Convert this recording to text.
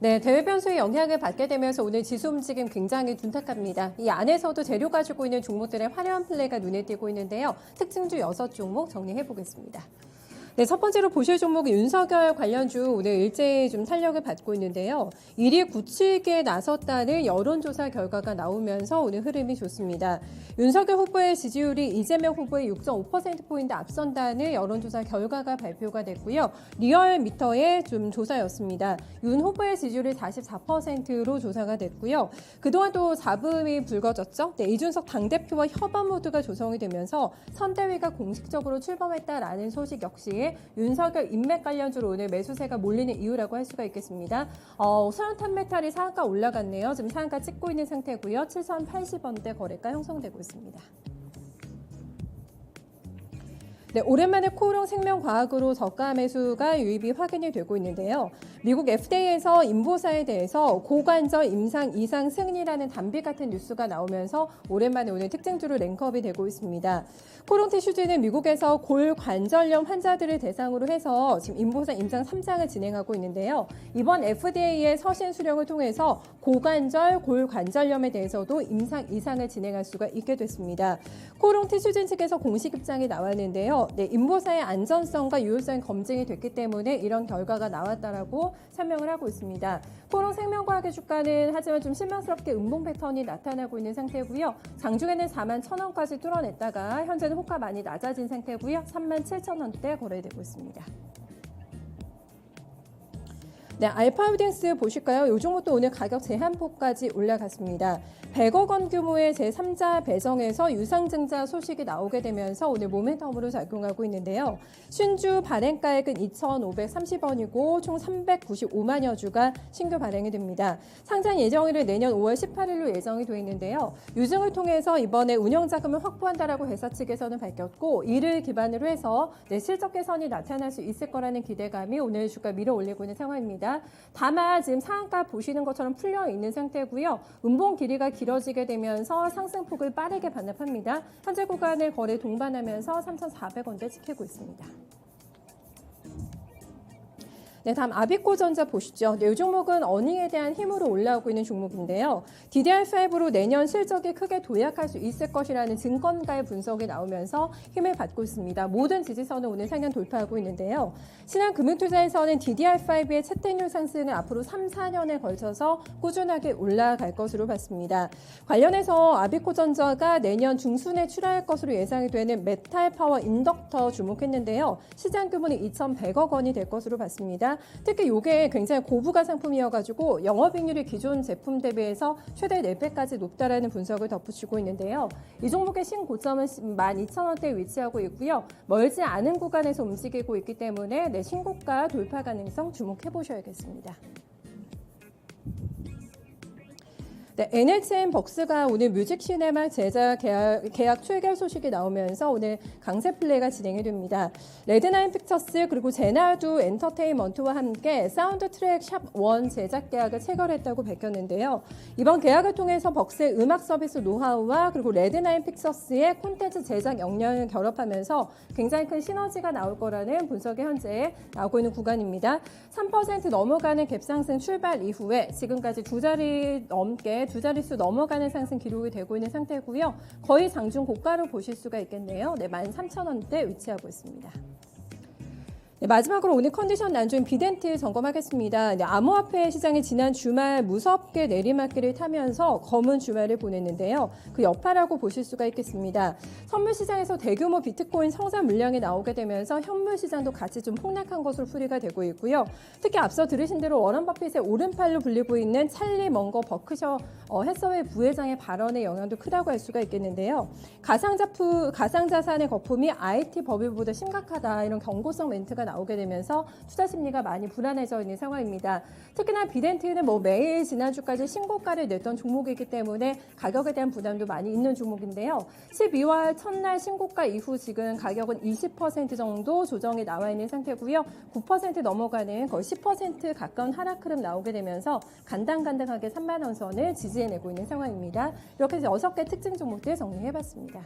네, 대외 변수의 영향을 받게 되면서 오늘 지수 움직임 굉장히 둔탁합니다. 이 안에서도 재료 가지고 있는 종목들의 화려한 플레이가 눈에 띄고 있는데요. 특징주 6종목 정리해 보겠습니다. 네, 첫 번째로 보실 종목이 윤석열 관련주 오늘 일제히 좀 탄력을 받고 있는데요. 1위 굳히기에 나섰다는 여론조사 결과가 나오면서 오늘 흐름이 좋습니다. 윤석열 후보의 지지율이 이재명 후보의 6.5%포인트 앞선다는 여론조사 결과가 발표가 됐고요. 리얼미터의 좀 조사였습니다. 윤 후보의 지지율이 44%로 조사가 됐고요. 그동안 또 잡음이 불거졌죠. 네, 이준석 당대표와 협업 모드가 조성이 되면서 선대위가 공식적으로 출범했다라는 소식 역시 윤석열 인맥 관련주로 오늘 매수세가 몰리는 이유라고 할 수가 있겠습니다. 수연탄메탈이 상한가 올라갔네요. 지금 상한가 찍고 있는 상태고요. 7,080원대 거래가 형성되고 있습니다. 네, 오랜만에 코오롱 생명과학으로 저가 매수가 유입이 확인이 되고 있는데요. 미국 FDA에서 인보사에 대해서 고관절 임상 이상 승인이라는 담비 같은 뉴스가 나오면서 오랜만에 오늘 특징주로 랭크업이 되고 있습니다. 코오롱 티슈즈는 미국에서 골관절염 환자들을 대상으로 해서 지금 인보사 임상 3장을 진행하고 있는데요. 이번 FDA의 서신 수령을 통해서 고관절, 골관절염에 대해서도 임상 이상을 진행할 수가 있게 됐습니다. 코오롱 티슈즈 측에서 공식 입장이 나왔는데요. 네, 인보사의 안전성과 유효성이 검증이 됐기 때문에 이런 결과가 나왔다라고 설명을 하고 있습니다. 코오롱 생명과학의 주가는 하지만 좀 실망스럽게 음봉 패턴이 나타나고 있는 상태고요. 장중에는 41,000원까지 뚫어냈다가 현재는 호가 많이 낮아진 상태고요. 37,000원대 거래되고 있습니다. 네, 알파우딩스 보실까요? 이 종목도 오늘 가격 제한폭까지 올라갔습니다. 100억 원 규모의 제3자 배정에서 유상증자 소식이 나오게 되면서 오늘 모멘텀으로 작용하고 있는데요. 신주 발행가액은 2,530원이고 총 395만여 주가 신규 발행이 됩니다. 상장 예정일은 내년 5월 18일로 예정이 되어 있는데요. 유증을 통해서 이번에 운영자금을 확보한다라고 회사 측에서는 밝혔고 이를 기반으로 해서 실적 개선이 나타날 수 있을 거라는 기대감이 오늘 주가 밀어올리고 있는 상황입니다. 다만 지금 상한가 보시는 것처럼 풀려 있는 상태고요. 음봉 길이가 길어지게 되면서 상승폭을 빠르게 반납합니다. 현재 구간을 거래 동반하면서 3,400원대 지키고 있습니다. 네, 다음 아비코전자 보시죠. 네, 이 종목은 어닝에 대한 힘으로 올라오고 있는 종목인데요. DDR5로 내년 실적이 크게 도약할 수 있을 것이라는 증권가의 분석이 나오면서 힘을 받고 있습니다. 모든 지지선은 오늘 상향 돌파하고 있는데요. 신한금융투자에서는 DDR5의 채택률 상승은 앞으로 3, 4년에 걸쳐서 꾸준하게 올라갈 것으로 봤습니다. 관련해서 아비코전자가 내년 중순에 출하할 것으로 예상이 되는 메탈 파워 인덕터 주목했는데요. 시장 규모는 2,100억 원이 될 것으로 봤습니다. 특히 이게 굉장히 고부가 상품이어가지고 영업이익률이 기존 제품 대비해서 최대 4배까지 높다라는 분석을 덧붙이고 있는데요. 이 종목의 신고점은 12,000원대에 위치하고 있고요. 멀지 않은 구간에서 움직이고 있기 때문에 신고가 돌파 가능성 주목해 보셔야겠습니다. 네, NHN 벅스가 오늘 뮤직 시네마 제작 계약 출결 소식이 나오면서 오늘 강세 플레이가 진행이 됩니다. 레드나인 픽처스 그리고 제나두 엔터테인먼트와 함께 사운드 트랙 샵1 제작 계약을 체결했다고 밝혔는데요. 이번 계약을 통해서 벅스의 음악 서비스 노하우와 그리고 레드나인 픽처스의 콘텐츠 제작 역량을 결합하면서 굉장히 큰 시너지가 나올 거라는 분석이 현재 나오고 있는 구간입니다. 3% 넘어가는 갭상승 출발 이후에 지금까지 두 자릿수 넘어가는 상승 기록이 되고 있는 상태고요. 거의 장중 고가로 보실 수가 있겠네요. 네, 13,000원대 위치하고 있습니다. 네, 마지막으로 오늘 컨디션 난조인 비덴트 점검하겠습니다. 네, 암호화폐 시장이 지난 주말 무섭게 내리막길을 타면서 검은 주말을 보냈는데요. 그 여파라고 보실 수가 있겠습니다. 선물 시장에서 대규모 비트코인 성장 물량이 나오게 되면서 현물 시장도 같이 좀 폭락한 것으로 풀이가 되고 있고요. 특히 앞서 들으신 대로 워런 버핏의 오른팔로 불리고 있는 찰리 먼거 버크셔 해서웨이 부회장의 발언의 영향도 크다고 할 수가 있겠는데요. 가상자산의 거품이 IT 버블보다 심각하다 이런 경고성 멘트가 나오게 되면서 투자 심리가 많이 불안해져 있는 상황입니다. 특히나 비덴트는 매일 지난주까지 신고가를 냈던 종목이기 때문에 가격에 대한 부담도 많이 있는 종목인데요. 12월 첫날 신고가 이후 지금 가격은 20% 정도 조정이 나와 있는 상태고요. 9% 넘어가는 거의 10% 가까운 하락 흐름 나오게 되면서 간당간당하게 3만 원 선을 지지해내고 있는 상황입니다. 이렇게 해서 6개 특징 종목들 정리해봤습니다.